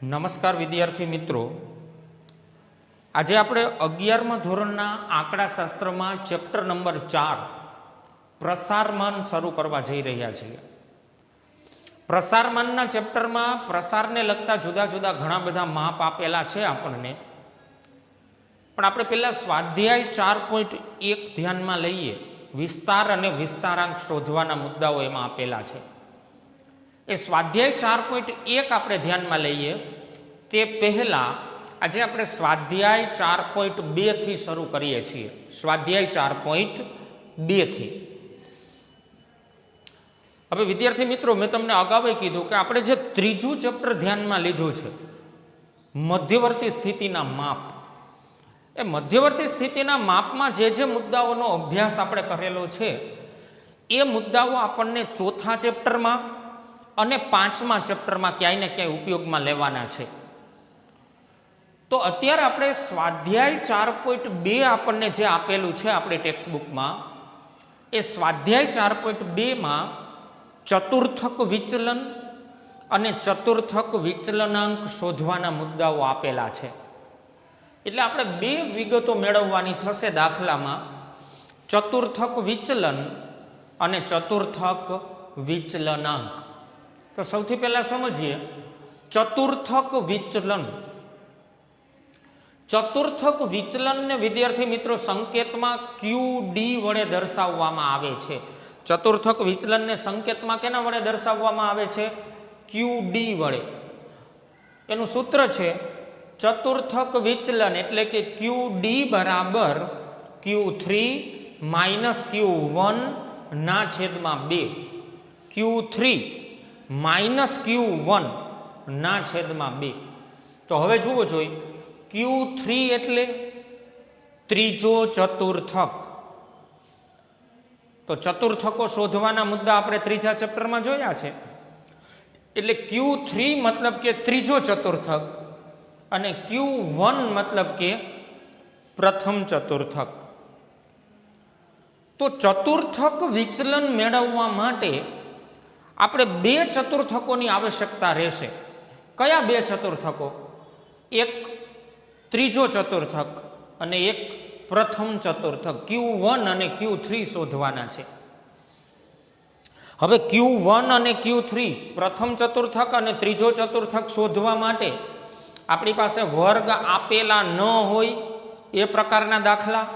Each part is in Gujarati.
નમસ્કાર વિદ્યાર્થી મિત્રો, આજે આપણે 11મા ધોરણના આંકડાશાસ્ત્રમાં ચેપ્ટર નંબર 4 પ્રસારમાન શરૂ કરવા જઈ રહ્યા છીએ. પ્રસારમાનના ચેપ્ટરમાં પ્રસારને લગતા જુદા જુદા ઘણા બધા માપ આપેલા છે આપણને, પણ આપણે પહેલા સ્વાધ્યાય 4.1 ધ્યાનમાં લઈએ. વિસ્તાર અને વિસ્તારાંક શોધવાના મુદ્દાઓ એમાં આપેલા છે. એ સ્વાધ્યાય 4.1 આપણે ધ્યાનમાં લઈએ તે પહેલા આજે આપણે સ્વાધ્યાય 4.2 થી શરૂ કરીએ છીએ. સ્વાધ્યાય 4.2 થી. હવે વિદ્યાર્થી મિત્રો, મેં તમને અગાઉ કીધું કે આપણે જે ત્રીજું ચેપ્ટર ધ્યાનમાં લીધું છે, મધ્યવર્તી સ્થિતિના માપ, એ મધ્યવર્તી સ્થિતિના માપમાં જે મુદ્દાઓનો અભ્યાસ આપણે કરેલો છે એ મુદ્દાઓ આપણને ચોથા ચેપ્ટરમાં અને 5મા ચેપ્ટરમાં ક્યાંય ને ક્યાંય ઉપયોગમાં લેવાના છે. તો અત્યારે આપણે સ્વાધ્યાય 4.2 આપણને જે આપેલું છે આપણી ટેક્સ્ટબુકમાં, એ સ્વાધ્યાય 4.2માં ચતુર્થક વિચલન અને ચતુર્થક વિચલનાંક શોધવાના મુદ્દાઓ આપેલા છે. એટલે આપણે બે વિગતો મેળવવાની થશે દાખલામાં, ચતુર્થક વિચલન અને ચતુર્થક વિચલનાંક. તો સૌથી પહેલા સમજીએ ચતુર્થક વિચલન. ચતુર્થક વિચલનને વિદ્યાર્થી મિત્રો સંકેતમાં QD વડે દર્શાવવામાં આવે છે. ચતુર્થક વિચલનને સંકેતમાં કેના વડે દર્શાવવામાં આવે છે? QD વડે. એનું સૂત્ર છે ચતુર્થક વિચલન એટલે કે QD બરાબર Q3 માઇનસ Q1 ના છેદમાં 2. Q3 માઇનસ Q1 ના છેદમાં 2. તો હવે જુઓ જોઈએ, Q3 એટલે ત્રીજો ચતુર્થક. તો ચતુર્થકો શોધવાના મુદ્દા આપણે ત્રીજા ચેપ્ટરમાં જોયા છે. એટલે Q3 મતલબ કે ત્રીજો ચતુર્થક અને Q1 મતલબ કે પ્રથમ ચતુર્થક. તો ચતુર્થક વિચલન મેળવવા માટે આપણે બે ચતુર્થકોની આવશ્યકતા રહેશે. કયા બે ચતુર્થકો? એક ત્રીજો ચતુર્થક અને એક પ્રથમ ચતુર્થક. Q1 અને Q3 શોધવાના છે. હવે Q1 અને Q3 પ્રથમ ચતુર્થક અને ત્રીજો ચતુર્થક શોધવા માટે આપણી પાસે વર્ગ આપેલા ન હોય એ પ્રકારના દાખલા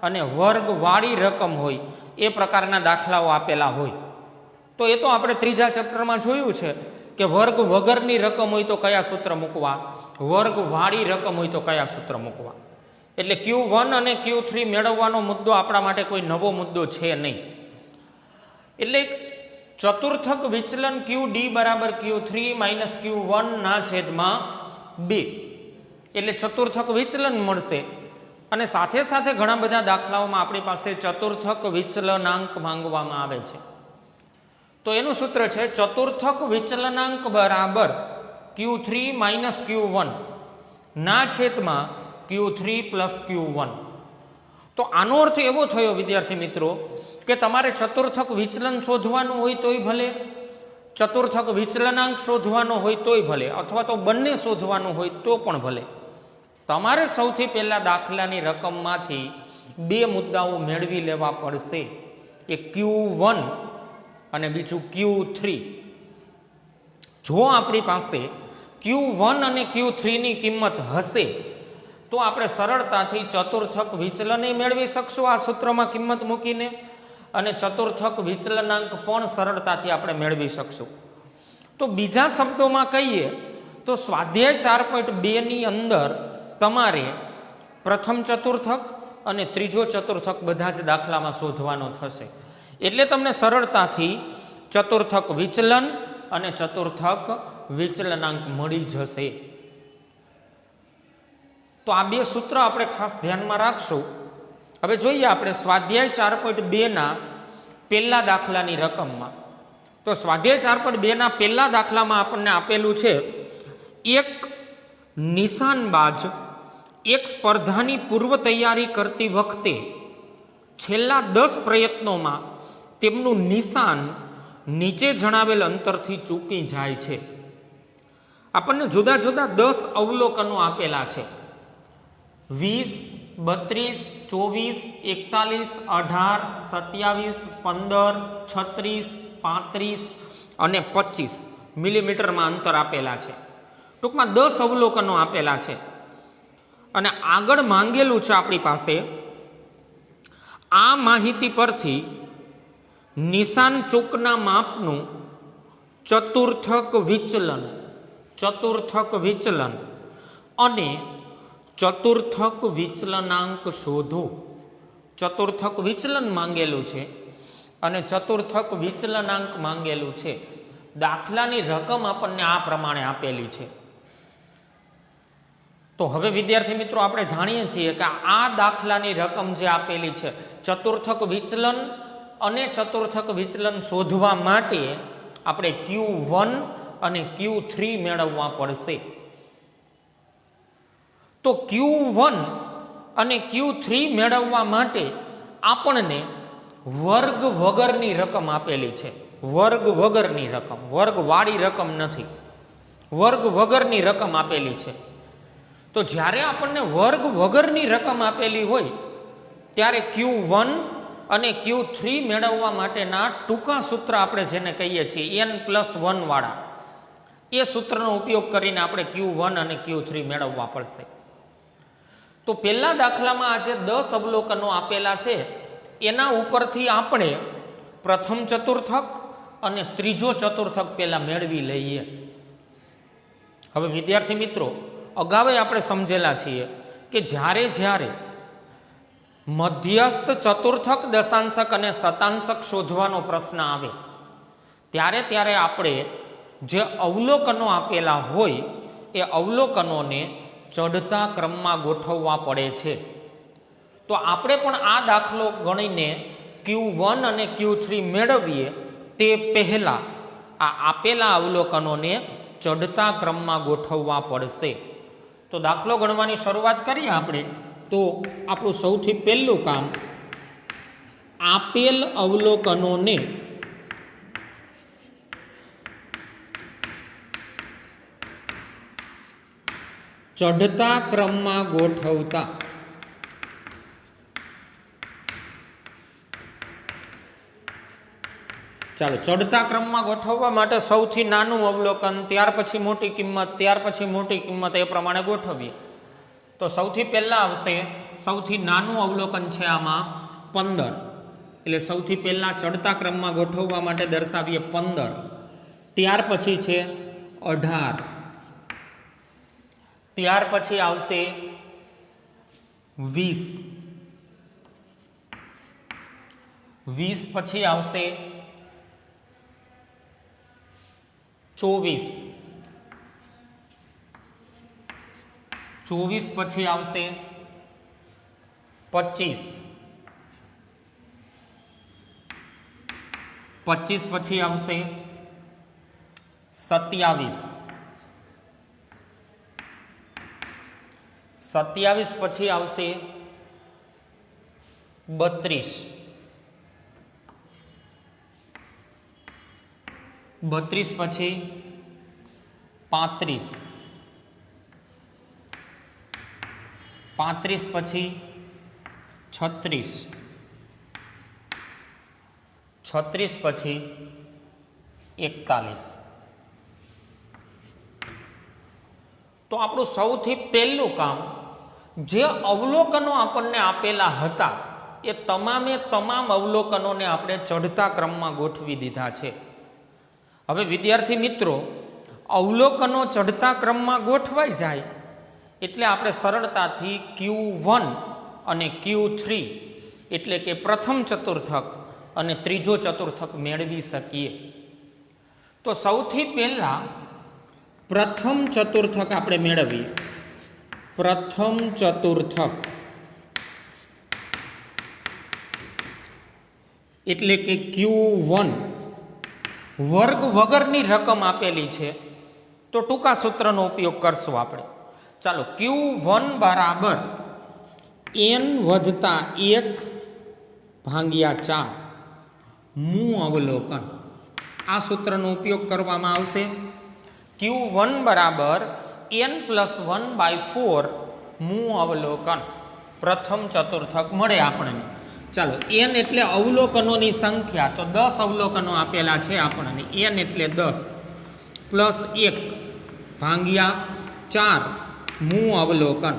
અને વર્ગ વાળી રકમ હોય એ પ્રકારના દાખલાઓ આપેલા હોય. તો એ તો આપણે ત્રીજા ચેપ્ટરમાં જોયું છે કે વર્ગ વગરની રકમ હોય તો કયા સૂત્ર મૂકવા, વર્ગ વાળી રકમ હોય તો કયા સૂત્ર મૂકવા. એટલે Q1 અને Q3 મેળવવાનો મુદ્દો આપણા માટે કોઈ નવો મુદ્દો છે નહીં. એટલે ચતુર્થક વિચલન QD બરાબર Q3 માઇનસ Q1 ના છેદમાં 2. એટલે ચતુર્થક વિચલન મળશે. અને સાથે સાથે ઘણા બધા દાખલાઓમાં આપણી પાસે ચતુર્થક વિચલનાંક માંગવામાં આવે છે. તો એનું સૂત્ર છે ચતુર્થક વિચલનાંક બરાબર Q3 માઇનસ Q1 ના છેદમાં Q3 પ્લસ Q1. તો આનો અર્થ એવો થયો વિદ્યાર્થી મિત્રો કે તમારે ચતુર્થક વિચલન શોધવાનું હોય તોય ભલે, ચતુર્થક વિચલનાંક શોધવાનો હોય તોય ભલે, અથવા તો બંને શોધવાનું હોય તો પણ ભલે, તમારે સૌથી પહેલા દાખલાની રકમમાંથી બે મુદ્દાઓ મેળવી લેવા પડશે. એક Q1 અને બીજું Q3. જો આપણી પાસે Q1 અને Q3 ની કિંમત હશે તો આપણે સરળતાથી ચતુર્થક વિચલન મેળવી શકશું આ સૂત્રમાં કિંમત મૂકીને, અને ચતુર્થક વિચલનાંક પણ સરળતાથી આપણે મેળવી શકશું. તો બીજા શબ્દોમાં કહીએ તો સ્વાધ્યાય 4.2 ની અંદર તમારે પ્રથમ ચતુર્થક અને ત્રીજો ચતુર્થક બધા જ દાખલામાં શોધવાનો થશે. એટલે તમને સરળતાથી ચતુર્થક વિચલન અને ચતુર્થક વિચલનાંક મળી જશે. તો આ બે સૂત્ર આપણે ખાસ ધ્યાનમાં રાખશું. હવે જોઈએ આપણે સ્વાધ્યાય 4.2 ના પહેલા દાખલાની રકમમાં. તો સ્વાધ્યાય 4.2 ના પહેલા દાખલામાં આપણને આપેલું છે, એક નિશાનબાજ એક સ્પર્ધાની પૂર્વ તૈયારી કરતી વખતે છેલ્લા 10 પ્રયત્નોમાં તેમનું નિશાન નીચે જણાવેલ અંતરથી ચૂકી જાય છે. આપણને જુદા જુદા 10 અવલોકનો આપેલા છે. 20, 32, 24, 41, 18, 27, 15, 36, 35 અને 25 મિલીમીટરમાં અંતર આપેલા છે. ટૂંકમાં 10 અવલોકનો આપેલા છે. અને આગળ માંગેલું છે આપણી પાસે, આ માહિતી પરથી નિશાન ચોકના માપનું ચતુર્થક વિચલન અને ચતુર્થક વિચલનાંક શોધો. ચતુર્થક વિચલન માંગેલું છે અને ચતુર્થક વિચલનાંક માંગેલું છે. દાખલાની રકમ આપણને આ પ્રમાણે આપેલી છે. તો હવે વિદ્યાર્થી મિત્રો આપણે જાણીએ છીએ કે આ દાખલાની રકમ જે આપેલી છે, ચતુર્થક વિચલન અને ચતુર્થક વિચલન શોધવા માટે આપણે Q1 અને Q3 મેળવવા પડશે. તો Q1 અને Q3 મેળવવા માટે આપણને વર્ગ વગરની રકમ આપેલી છે. વર્ગ વગરની રકમ, વર્ગવાળી રકમ નથી, વર્ગ વગરની રકમ આપેલી છે. તો જ્યારે આપણને વર્ગ વગરની રકમ આપેલી હોય ત્યારે Q1 અને Q3 મેળવવા માટેના ટૂંકા સૂત્ર આપણે જેને કહીએ છીએ n+1 વાળા, એ સૂત્રનો ઉપયોગ કરીને આપણે Q1 અને Q3 મેળવવા પડશે. તો પહેલા દાખલામાં આજે 10 અવલોકનો આપેલા છે, એના ઉપરથી આપણે પ્રથમ ચતુર્થક અને ત્રીજો ચતુર્થક પહેલા મેળવી લઈએ. હવે વિદ્યાર્થી મિત્રો, અગાઉ આપણે સમજેલા છીએ કે જ્યારે મધ્યસ્થ ચતુર્થક, દશાંશક અને શતાંશક શોધવાનો પ્રશ્ન આવે ત્યારે આપણે જે અવલોકનો આપેલા હોય એ અવલોકનોને ચઢતા ક્રમમાં ગોઠવવા પડે છે. તો આપણે પણ આ દાખલો ગણીને Q1 અને Q3 મેળવીએ તે પહેલા આ આપેલા અવલોકનોને ચઢતા ક્રમમાં ગોઠવવા પડશે. તો દાખલો ગણવાની શરૂઆત કરીએ આપણે. તો આપણું સૌથી પહેલું કામ, આપેલ અવલોકનોને ચઢતા ક્રમમાં ગોઠવતા. ચાલો, ચઢતા ક્રમમાં ગોઠવવા માટે સૌથી નાનું અવલોકન, ત્યાર પછી મોટી કિંમત, ત્યાર પછી મોટી કિંમત, એ પ્રમાણે ગોઠવીએ. તો સૌથી પહેલા આવશે, સૌથી નાનું અવલોકન છે આમાં 15. એટલે સૌથી પહેલા ચઢતા ક્રમમાં ગોઠવવા માટે દર્શાવીએ 15. ત્યાર પછી છે 18. ત્યાર પછી આવશે 20. 20 પછી આવશે 24. 24 પછી આવશે 25. 25 પછી આવશે 27. 27 પછી આવશે 32. 32 પછી 35. 35 પછી 36. 36 પછી 41. તો આપણું સૌથી પહેલું કામ, જે અવલોકનો આપણને આપેલા હતા એ તમામે તમામ અવલોકનોને આપણે ચઢતા ક્રમમાં ગોઠવી દીધા છે. હવે વિદ્યાર્થી મિત્રો, અવલોકનો ચઢતા ક્રમમાં ગોઠવાઈ જાય એટલે આપણે સરળતાથી Q1 અને Q3 એટલે કે પ્રથમ ચતુર્થક અને ત્રીજો ચતુર્થક મેળવી શકીએ. તો સૌથી પહેલા પ્રથમ ચતુર્થક આપણે મેળવીએ. પ્રથમ ચતુર્થક એટલે કે Q1. વર્ગ વગરની રકમ આપેલી છે તો ટૂંકા સૂત્રનો ઉપયોગ કરશું આપણે. ચાલો, Q1 બરાબર n વત્તા 1 ભાગ્યા 4 મું અવલોકન, આ સૂત્રનો ઉપયોગ કરવામાં આવશે. Q1 બરાબર n+1/4 મૂ અવલોકન પ્રથમ ચતુર્થક મળે આપણને. ચાલો n એટલે અવલોકનોની સંખ્યા, તો 10 અવલોકનો આપેલા છે આપણને. n એટલે 10 પ્લસ 1 ભાગ્યા 4 મૂ અવલોકન.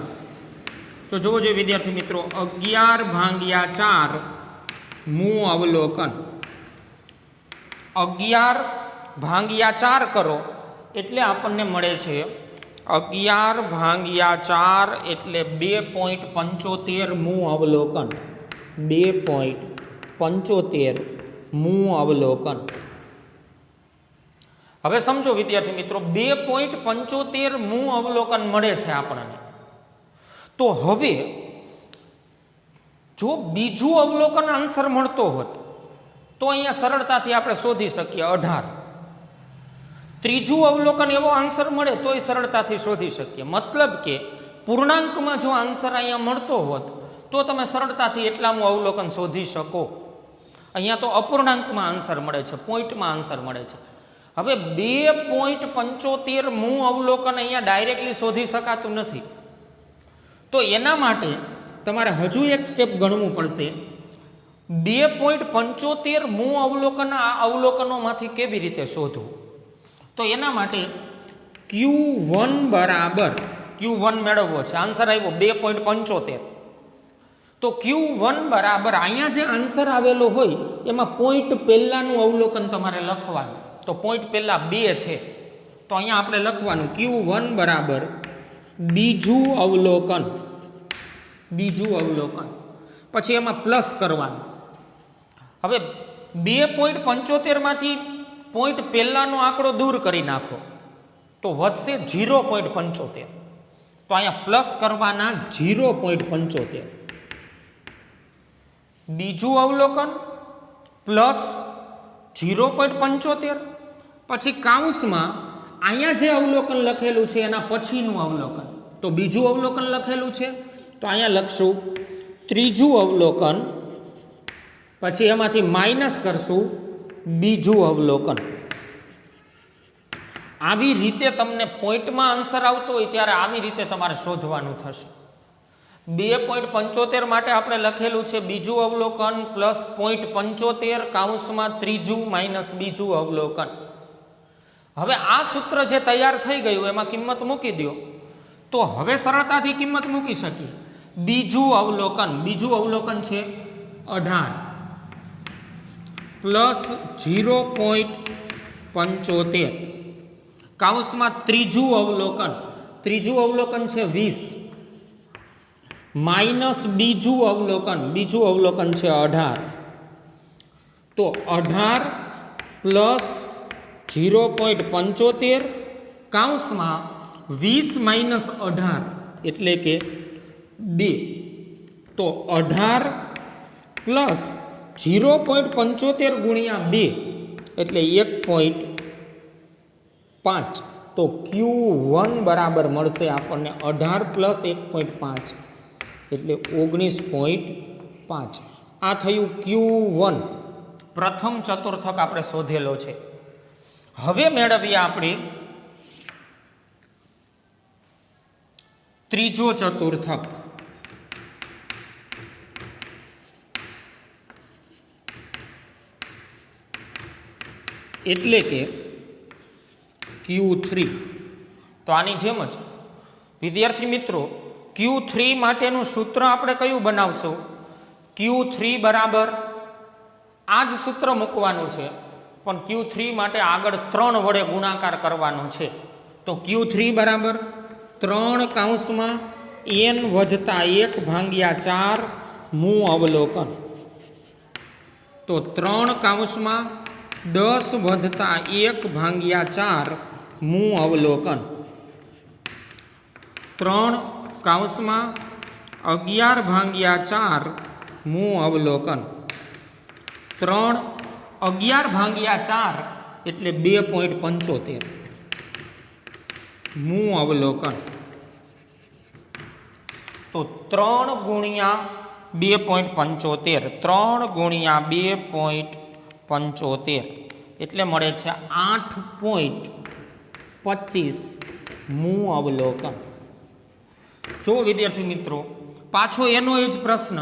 તો જોવો જોઈએ વિદ્યાર્થી મિત્રો, 11/4 મૂ અવલોકન. 11/4 કરો એટલે આપણને મળે છે 11/4 એટલે 2.75 મૂ અવલોકન. 2.75 મૂ અવલોકન. હવે સમજો વિદ્યાર્થી મિત્રો, 2.75 મૂ અવલોકન મળે છે આપણને. તો હવે જો બીજું અવલોકન આન્સર મળતો હોત તો અહીંયા સરળતાથી આપણે શોધી શકીએ 18. ત્રીજું અવલોકન એવો આન્સર મળે તોય સરળતાથી શોધી શકીએ. મતલબ કે પૂર્ણાંકમાં જો આન્સર અહીંયા મળતો હોત તો તમે સરળતાથી એટલામું અવલોકન શોધી શકો. અહીંયા તો અપૂર્ણાંકમાં આન્સર મળે છે, પોઈન્ટમાં આન્સર મળે છે. હવે 2.75 મૂ અવલોકન અહીંયા ડાયરેક્ટલી શોધી શકાતું નથી. તો એના માટે તમારે હજુ એક સ્ટેપ ગણવું પડશે. 2.75 મૂ અવલોકન આ અવલોકનોમાંથી કેવી રીતે શોધવું? તો એના માટે Q1 બરાબર, Q1 મેળવવો છે, આન્સર આવ્યો 2.75. તો Q1 બરાબર અહીંયા જે આન્સર આવેલો હોય એમાં પોઈન્ટ પહેલાનું અવલોકન તમારે લખવાનું. તો પોઈન્ટ પહેલા 2 છે, તો અહીંયા આપણે લખવાનું Q1 બરાબર બીજું અવલોકન. બીજું અવલોકન પછી એમાં પ્લસ કરવાનું. હવે 2.75 માંથી પોઈન્ટ પહેલાનો આંકડો દૂર કરી નાખો તો વધશે 0.75. તો અહીંયા પ્લસ કરવાના 0.75. બીજું અવલોકન પ્લસ 0.75. પછી કાઉન્સમાં અહીંયા જે અવલોકન લખેલું છે એના પછીનું અવલોકન. તો બીજું અવલોકન લખેલું છે તો અહીંયા લખશું ત્રીજું અવલોકન, પછી એમાંથી માઇનસ કરશું બીજું અવલોકન. આવી રીતે તમને પોઈન્ટમાં આન્સર આવતો હોય ત્યારે આવી રીતે તમારે શોધવાનું થશે. 2.75 માટે આપણે લખેલું છે બીજું અવલોકન પ્લસ 0.75 કાઉન્સમાં ત્રીજું માઇનસ બીજું અવલોકન. હવે આ સૂત્ર જે તૈયાર થઈ ગયું એમાં કિંમત મૂકી દો તો હવે સરળતાથી કિંમત મૂકી શકીએ. બીજું અવલોકન છે 18 પ્લસ 0.75 કાઉન્સમાં ત્રીજું અવલોકન છે 20 માઇનસ બીજું અવલોકન છે 18. તો 18 પ્લસ 0.75 કાઉન્સમાં 20 માઇનસ 18 એટલે કે 2. તો 18 પ્લસ 0.75 ગુણ્યા 2 એટલે 1.5. તો Q1 બરાબર મળશે આપણને 18 પ્લસ 1.5 એટલે 19.5. આ થયું Q1, પ્રથમ ચતુર્થક આપણે શોધેલો છે. હવે મેળવીએ આપણે ત્રીજો ચતુર્થક. એટલે કે Q3. તો આની જેમ જ વિદ્યાર્થી મિત્રો Q3 માટેનું સૂત્ર આપણે કયું બનાવશું? Q3 બરાબર આ જ સૂત્ર મૂકવાનું છે, પણ Q3 માટે આગળ 3 વડે ગુણાકાર કરવાનો છે. તો Q3 બરાબર 3 કાઉન્સમાં n વધતા 1/4 મૂ અવલોકન. તો 3 કાઉન્સમાં 10 વધતા 1/4 મૂ અવલોકન. 3 કાઉન્સમાં 11/4 મૂ અવલોકન. 3 11/4 એટલે 2.75 મૂ અવલોકન. તો 3 ગુણ્યા 2.75, 3 ગુણ્યા 2.75 એટલે મળે છે 25 મું અવલોકન. જો વિદ્યાર્થી મિત્રો પાછો એનો એ જ પ્રશ્ન,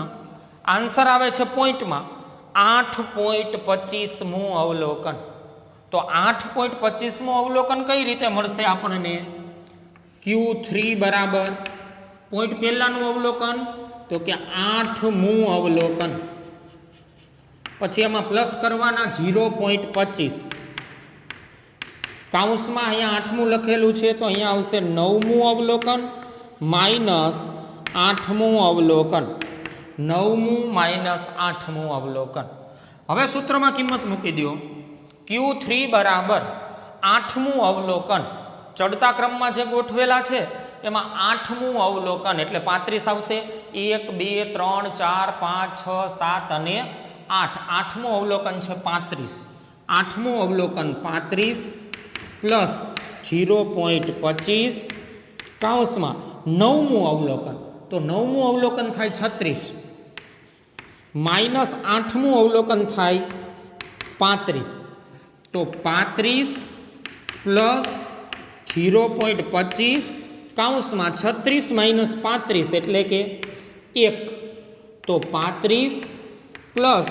આન્સર આવે છે પોઈન્ટમાં 8.25 મું અવલોકન. તો 8.25મું અવલોકન કઈ રીતે મળશે આપણને? Q3 બરાબર પોઈન્ટ પહેલાનું અવલોકન તો કે 8 મું અવલોકન, પછી એમાં પ્લસ કરવાના 0.25, કાઉન્સમાં અહીંયા 8મું લખેલું છે તો અહીંયા આવશે 9મું અવલોકન માઇનસ 8મું અવલોકન, 9મું માઇનસ 8મું અવલોકન. હવે સૂત્રમાં કિંમત મૂકી દો. Q3 બરાબર 8મું અવલોકન, ચડતા ક્રમમાં જે ગોઠવેલા છે એમાં 8મું અવલોકન એટલે 35 આવશે. 1 2 3 4 5 6 7 અને 8, 8મું અવલોકન છે 35. 8મું અવલોકન 35 પ્લસ 0.25 કાઉન્સમાં 9મું અવલોકન, તો 9મું અવલોકન થાય 36 માઇનસ 8મું અવલોકન થાય 35, તો 35 પ્લસ 0.25 કાઉન્સમાં 36 માઇનસ 35 એટલે કે 1, તો 35 પ્લસ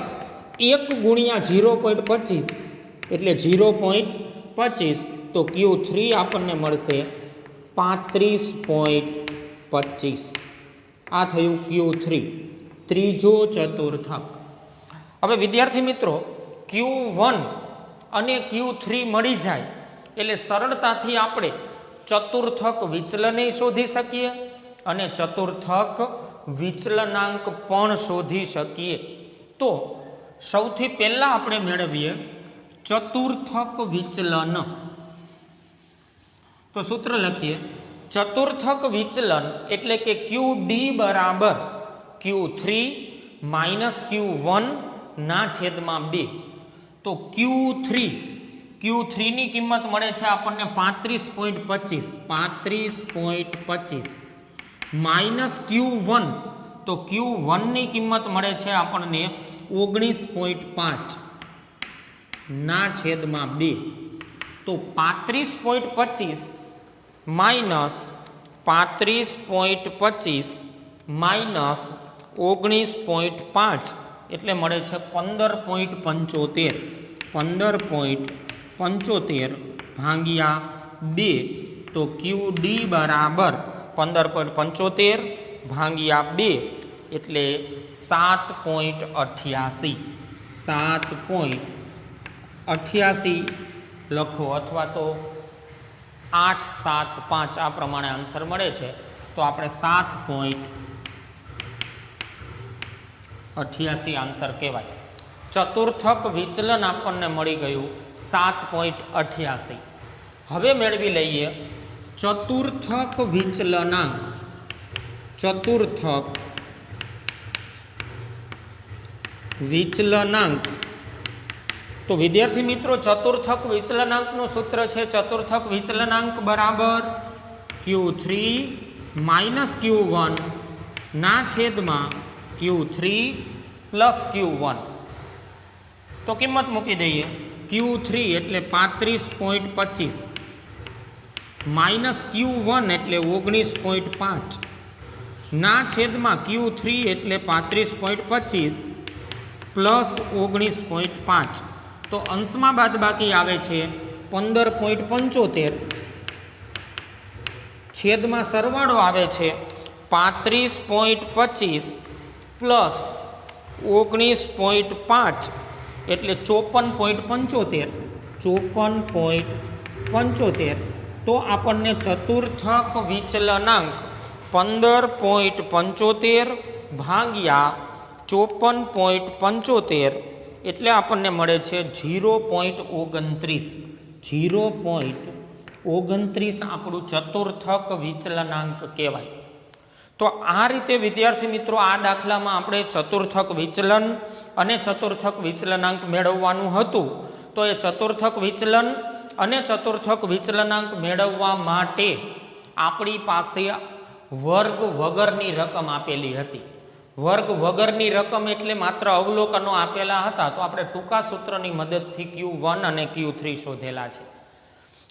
1 ગુણ્યા 0.25 એટલે 0.25, તો Q3 આપણને મળશે 35.25. આ થયું Q3, ત્રીજો ચતુર્થક. હવે વિદ્યાર્થી મિત્રો Q1 અને Q3 મળી જાય એટલે સરળતાથી આપણે ચતુર્થક વિચલને શોધી શકીએ અને ચતુર્થક વિચલનાંક પણ શોધી શકીએ. તો સૌથી પહેલા આપણે મેળવીએ ચતુર્થક વિચલન. તો સૂત્ર લખીએ. ચતુર્થક વિચલન એટલે કે QD બરાબર Q3 માઇનસ Q1 ના છેદમાં 2. તો Q3 ની કિંમત મળે છે આપણને 35.25 માઇનસ Q1, તો Q1 ની કિંમત મળે છે આપણને 19.5 ના છેદમાં 2. તો 35.25 માઇનસ 35.25 માઇનસ 19.5 એટલે મળે છે 15.75. 15.75 ભાગ્યા 2, તો QD બરાબર 15.75 ભાગ્યા 2 એટલે 7.88. 7.88 લખો અથવા તો 875 આ પ્રમાણે આન્સર મળે છે. તો આપણે 7.88 આન્સર કહેવાય. ચતુર્થક વિચલન આપણને મળી ગયું 7.88. હવે મેળવી લઈએ ચતુર્થક વિચલનાંક. ચતુર્થક વિચલનાંક. તો વિદ્યાર્થી મિત્રો ચતુર્થક વિચલનાંકનું સૂત્ર છે ચતુર્થક વિચલનાંક બરાબર Q3 માઇનસ Q1 ના છેદમાં Q3 પ્લસ Q1. તો કિંમત મૂકી દઈએ. Q3 એટલે 35.25 માઇનસ Q1 એટલે 19.5 ના છેદમાં Q3 એટલે 35.25 પ્લસ 19.5. તો અંશમાં બાદબાકી આવે છે 15.75, છેદમાં સરવાળો આવે છે 35.25 પ્લસ 19.5 એટલે 54.75. 54.75. તો આપણને ચતુર્થક વિચલનાંક 15.75 ભાગ્યા 54.75 એટલે આપણને મળે છે 0.29. 0.29 આપણું ચતુર્થક વિચલનાંક કહેવાય. તો આ રીતે વિદ્યાર્થી મિત્રો આ દાખલામાં આપણે ચતુર્થક વિચલન અને ચતુર્થક વિચલનાંક મેળવવાનું હતું. તો એ ચતુર્થક વિચલન અને ચતુર્થક વિચલનાંક મેળવવા માટે આપણી પાસે વર્ગ વગરની રકમ આપેલી હતી. વર્ગ વગરની રકમ એટલે માત્ર અવલોકનો આપેલા હતા. તો આપણે ટૂંકા સૂત્રની મદદથી Q1 અને Q3 શોધેલા છે.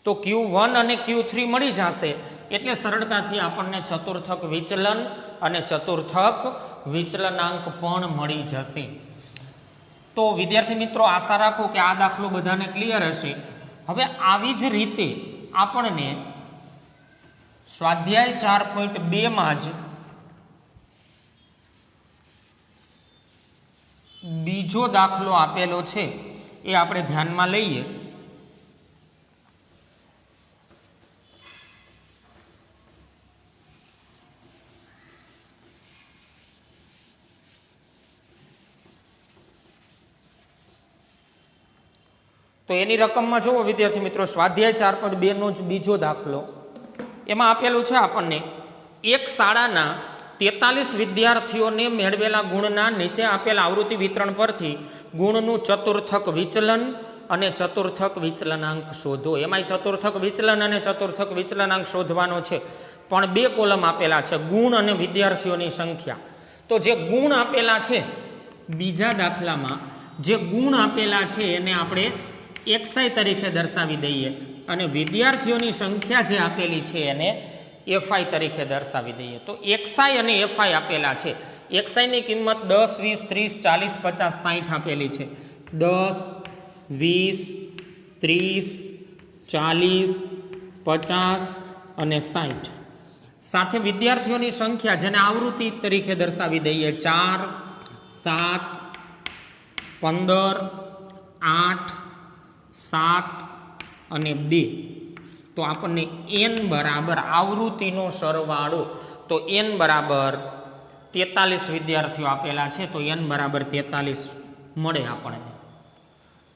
તો Q1 અને Q3 મળી જશે એટલે સરળતાથી આપણને ચતુર્થક વિચલન અને ચતુર્થક વિચલનાંક પણ મળી જશે. તો વિદ્યાર્થી મિત્રો, આશા રાખું કે આ દાખલો બધાને ક્લિયર હશે. હવે આવી જ રીતે આપણને સ્વાધ્યાય 4.2 માં જ બીજો દાખલો આપેલો છે, એ આપણે ધ્યાનમાં લઈએ. તો એની રકમમાં જુઓ વિદ્યાર્થી મિત્રો, સ્વાધ્યાય 4.2 નો જ બીજો દાખલો. એમાં આપેલું છે આપણને એક શાળાના 43 વિદ્યાર્થીઓને મેળવેલા ગુણના નીચે આપેલ આવૃત્તિ વિતરણ પરથી ગુણનું ચતુર્થક વિચલન અને ચતુર્થક વિચલનાંક શોધો. એમાંય ચતુર્થક વિચલન અને ચતુર્થક વિચલનાંક શોધવાનો છે, પણ 2 કોલમ આપેલા છે, ગુણ અને વિદ્યાર્થીઓની સંખ્યા. તો જે ગુણ આપેલા છે, બીજા દાખલામાં જે ગુણ આપેલા છે એને આપણે XI તરીકે દર્શાવી દઈએ અને વિદ્યાર્થીઓની સંખ્યા જે આપેલી છે એને FI તરીકે દર્શાવી દઈએ. તો XI અને FI આપેલા છે. XI ની કિંમત 10, 20, 30, 40, 50, 60 આપેલી છે. 10, 20, 30, 40, 50 અને 60. સાથે વિદ્યાર્થીઓની સંખ્યા જેને આવૃત્તિ તરીકે દર્શાવી દઈએ 4, 7, 15, 8, 7 અને 2. તો આપણને n બરાબર આવૃત્તિનો સરવાળો, તો n બરાબર 43 વિદ્યાર્થીઓ આપેલા છે, તો n બરાબર 43 મળે આપણને.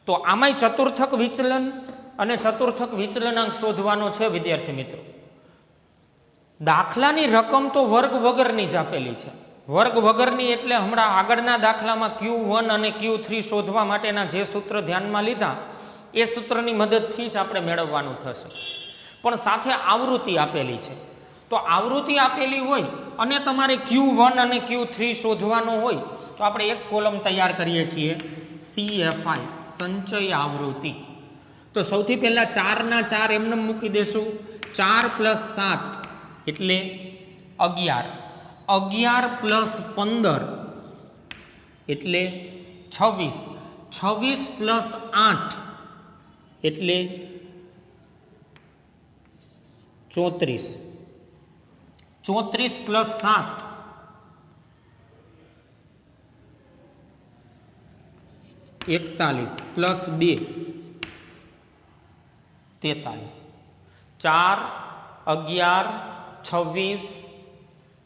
તો આમાંય ચતુર્થક વિચલન અને ચતુર્થક વિચલનાંક શોધવાનો છે વિદ્યાર્થી મિત્રો. દાખલાની રકમ તો વર્ગ વગરની જ આપેલી છે. વર્ગ વગરની એટલે હમણાં આગળના દાખલામાં Q1 અને Q3 શોધવા માટેના જે સૂત્ર ધ્યાનમાં લીધા એ સૂત્રની મદદથી જ આપણે મેળવવાનું થશે. પણ સાથે આવૃત્તિ આપેલી છે. તો આવૃત્તિ આપેલી હોય અને તમારે Q1 અને Q3 શોધવાનો હોય તો આપણે એક કોલમ તૈયાર કરીએ છીએ, CFI, સંચય આવૃત્તિ. તો સૌથી પહેલા 4 ના 4 એમને મૂકી દેશું. 4 + 7 એટલે 11, 11 + 15 એટલે 26, 26 + 8 એટલે 34, 34 + 7 41 + 2 43. 4, 11, 26,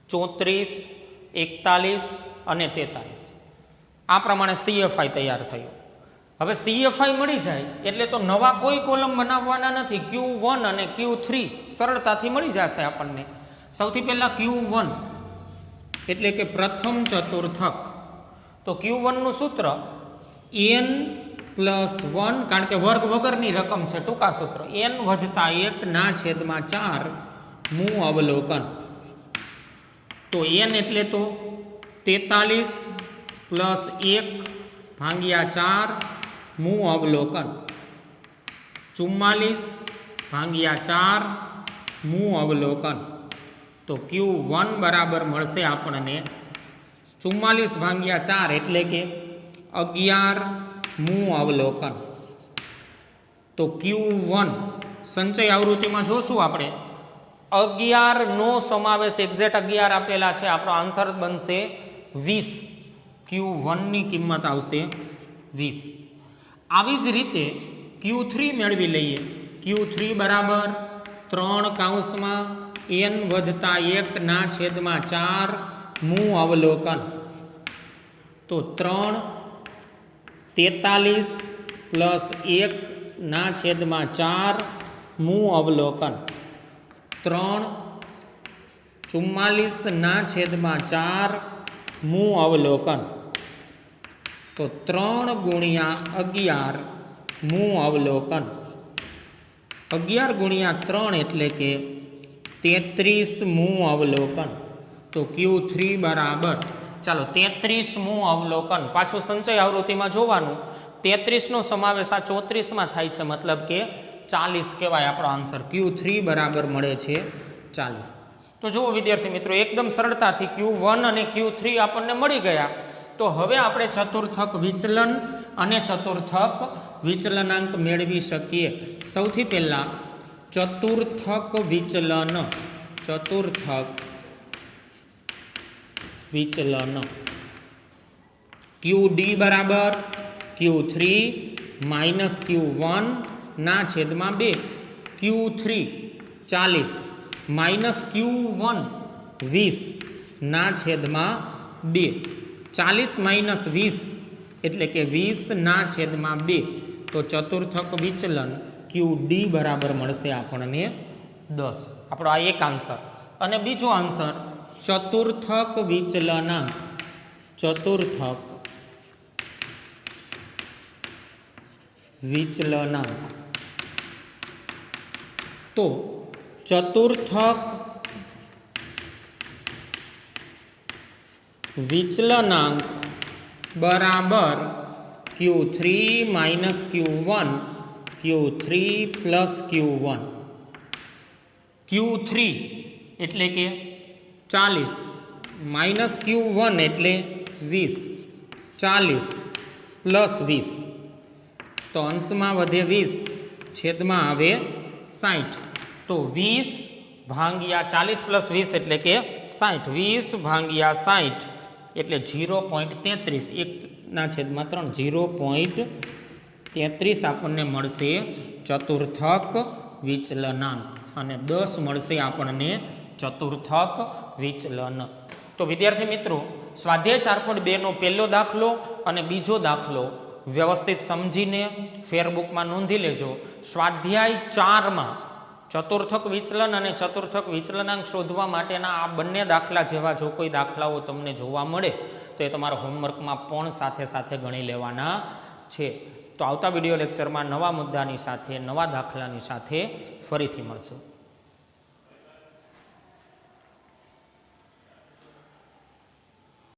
34, 41 અને 43. આ પ્રમાણે CFI તૈયાર થયું. હવે CFI મળી જાય એટલે તો નવા કોઈ કોલમ બનાવવાના નથી. Q1 અને Q3 સરળતાથી મળી જશે આપણને. સૌથી પહેલા Q1 એટલે કે પ્રથમ ચતુર્થક. તો Q1 નું સૂત્ર n + 1, કારણ કે વર્ગ વગરની રકમ છે, ટૂંકા સૂત્ર n + 1/4 મું અવલોકન. તો n એટલે તો 43 + 1/4 મું અવલોકન, 44/4 મું અવલોકન. તો Q1 બરાબર મળશે આપણને 44/4 એટલે કે 11 મું અવલોકન. તો Q1 સંચય આવૃત્તિમાં જોશું આપણે 11 નો સમાવેશ, એક્ઝેક્ટ 11 આપેલા છે. આપણો આન્સર બનશે 20. Q1 ની કિંમત આવશે 20. આવી જ રીતે Q3 મેળવી લઈએ. Q3 બરાબર 3(n+1/4 મું અવલોકન. તો 3, 43 + 1/4 મું અવલોકન. 3, 44/4 મું અવલોકન. તો 3 × 11 મું અવલોકન. 11 × 3 એટલે કે 33 મું અવલોકન. તો Q3 બરાબર, ચાલો 33 મું અવલોકન. પાછું સંચય આવૃત્તિમાં જોવાનું, 33 નો સમાવેશ આ 34 માં થાય છે, મતલબ કે 40 કહેવાય આપણો આન્સર Q3 બરાબર મળે છે 40. તો જુઓ વિદ્યાર્થી મિત્રો, એકદમ સરળતાથી Q1 અને Q3 આપણને મળી ગયા. તો હવે આપણે ચતુર્થક વિચલન અને ચતુર્થક વિચલનાંક મેળવી શકીએ. સૌથી પહેલા ચતુર્થક વિચલન, ચતુર્થક વિચલન QD બરાબર Q3 માઇનસ Q1 ના છેદમાં 2. Q3 40 માઇનસ Q1 20 ના છેદમાં 2. 40 માઇનસ 20 એટલે કે 20 ના છેદમાં 2. તો ચતુર્થક વિચલન QD બરાબર મળશે આપણને 10. આપણો આ એક આન્સર. અને બીજો આન્સર ચતુર્થક વિચલનાંક, ચતુર્થક વિચલનાંક. તો ચતુર્થક વિચલનાંક બરાબર Q3 minus Q1, Q3 plus Q1. Q3 એટલે કે 40 માઇનસ Q1 એટલે 20. 40 પ્લસ 20. તો અંશમાં વધે 20, છેદમાં આવે 60. તો 20 ભાંગ્યા 40 પ્લસ 20 એટલે કે 60. 20 ભાંગ્યા 60 એટલે 0.33. 1 ના છેદમાં 3, 0.33 આપણને મળશે ચતુર્થક વિચલનાંક. અને 10 મળશે આપણને ચતુર્થક વિચલન. તો વિદ્યાર્થી મિત્રો, સ્વાધ્યાય 4.2 નો પહેલો દાખલો અને બીજો દાખલો વ્યવસ્થિત સમજીને ફેરબુકમાં નોંધી લેજો. સ્વાધ્યાય 4માં ચતુર્થક વિચલન અને ચતુર્થક વિચલનાંક શોધવા માટેના આ બંને દાખલા જેવા જો કોઈ દાખલાઓ તમને જોવા મળે તો એ તમારા હોમવર્કમાં પણ સાથે સાથે ગણી લેવાના છે. તો આવતા વિડીયો લેક્ચરમાં નવા મુદ્દાની સાથે, નવા દાખલાની સાથે ફરીથી મળશું.